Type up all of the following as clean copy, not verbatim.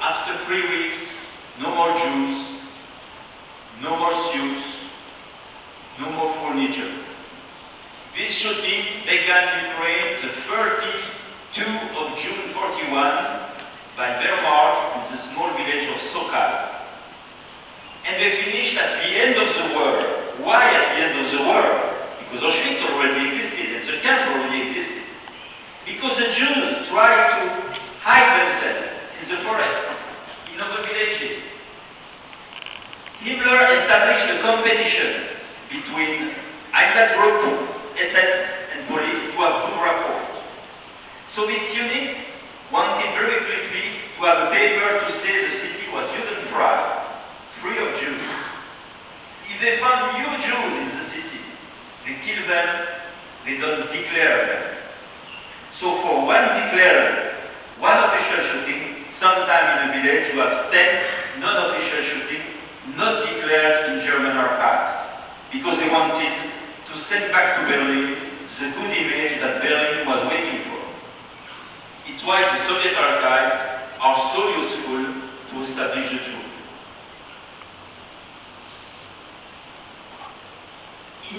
after 3 weeks, no more Jews, no more suits, no more furniture. This shooting began in Ukraine the 32 of June 41 by Wehrmacht in the small village of Sokal. And they finished at the end of the war. Why at the end of the war? Because Auschwitz already existed and the camp already existed. Because the Jews tried to hide themselves in the forest, in other villages. Himmler established a competition between Einsatzgruppe, SS and police to have good rapport. So this unit wanted very quickly to have a paper to say the city was Judenfrei, free of Jews. If they found new Jews in the city, they kill them, they don't declare them. So for one declared, one official shooting, sometime in a village you have 10 non-official shootings not declared in German archives, because they wanted to send back to Berlin the good image that Berlin was waiting for. It's why the Soviet archives are so useful to establish the truth.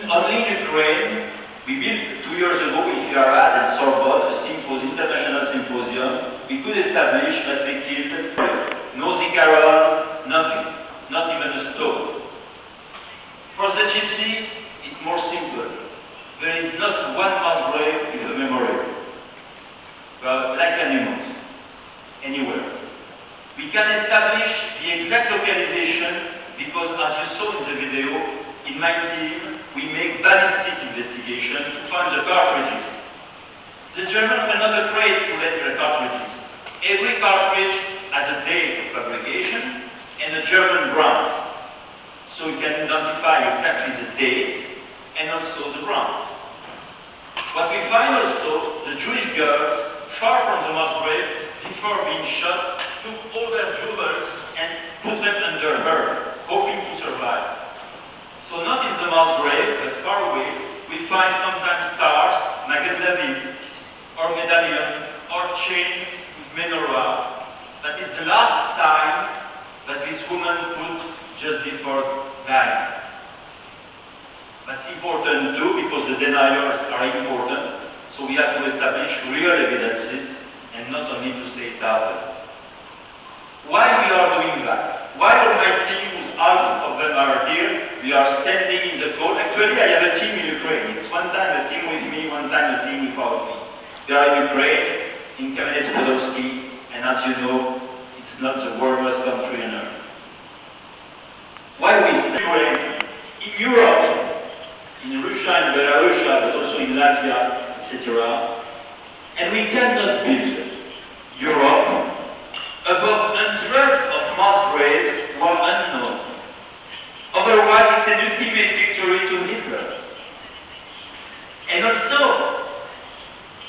Only in Ukraine, we built 2 years ago with Yarad and Sorbonne a international symposium. We could establish that we killed no Zikaron, nothing, not even a stone. For the Gypsy, it's more simple. There is not one mass grave with a memorial. Like animals, anywhere. We can establish the exact localization because, as you saw in the video, in my team, we make ballistic investigation to find the cartridges. The Germans were not afraid to let their cartridges. Every cartridge has a date of fabrication and a German brand. So you can identify exactly the date and also the brand. What we find also, the Jewish girls, far from the mass grave, before being shot, took all their jewels and put them under her, hoping to survive. So not in the mass grave, but far away, we find sometimes stars, magazine, or medallion, or chain with menorah. That is the last sign that this woman put just before dying. That's important too, because the deniers are important. So we have to establish real evidences and not only to say it happened. Why we are doing that? Why all my team, who's half of them are here, we are standing in the cold. Actually, I have a team in Ukraine. It's one time a team with me, one time a team without me. They are in Ukraine, in Kamenets-Podolsky, and as you know, it's not the warmest country on earth. Why we stand in Ukraine? In Europe, in Russia and Belarus, but also in Latvia, etc. And we cannot build Europe above hundreds of mass graves who are unknown. Otherwise, it's an ultimate victory to Hitler. And also,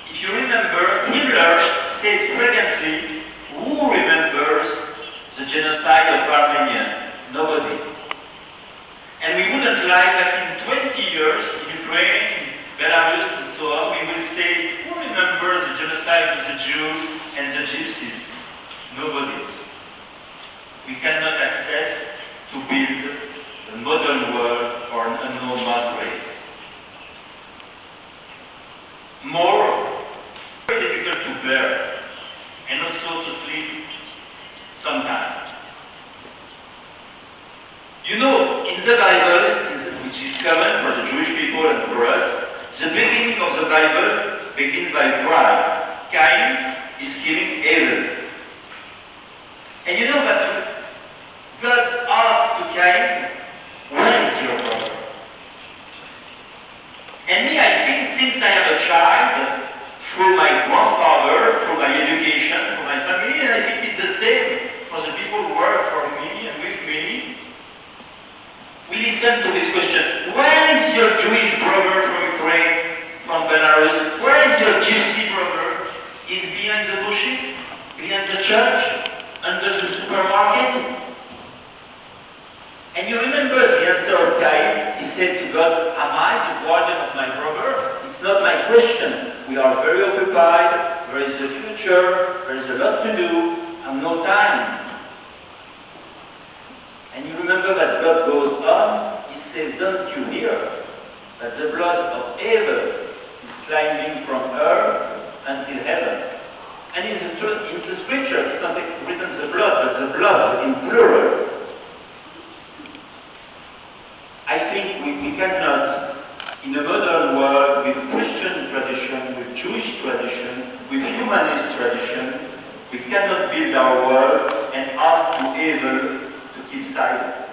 if you remember, Hitler said frequently, who remembers the genocide of Armenia? Nobody. And we wouldn't like that in 20 years, in Ukraine, Belarus, and so on, we will say, who remembers the genocide of the Jews and the Gypsies? Nobody. We cannot accept to build a modern world for an unknown mass graves. More, very difficult to bear, and also to sleep sometimes. You know, in the Bible, which is common for the Jewish people and for us, the beginning of the Bible begins by pride. Cain is killing Abel. And you know that God asked to Cain, where is your brother? And me, I think, since I am a child, through my grandfather, through my education, through my family, and I think it's the same for the people who work for me and with me, we listen to this question, where is your Jewish brother from Ukraine, from Belarus? Where is your Gypsy brother? Is behind the bushes? Behind the church? Under the supermarket? And you remember the answer of Cain? He said to God, am I the guardian of my brother? It's not my question. We are very occupied. There is a future. There is a lot to do. and no time. And you remember that God goes on, he says, don't you hear that the blood of Abel is climbing from earth until heaven? And in the scripture, it's not written the blood, but the blood in plural. I think we cannot, in a modern world with Christian tradition, with Jewish tradition, with humanist tradition, we cannot build our world and ask to Abel to keep silent.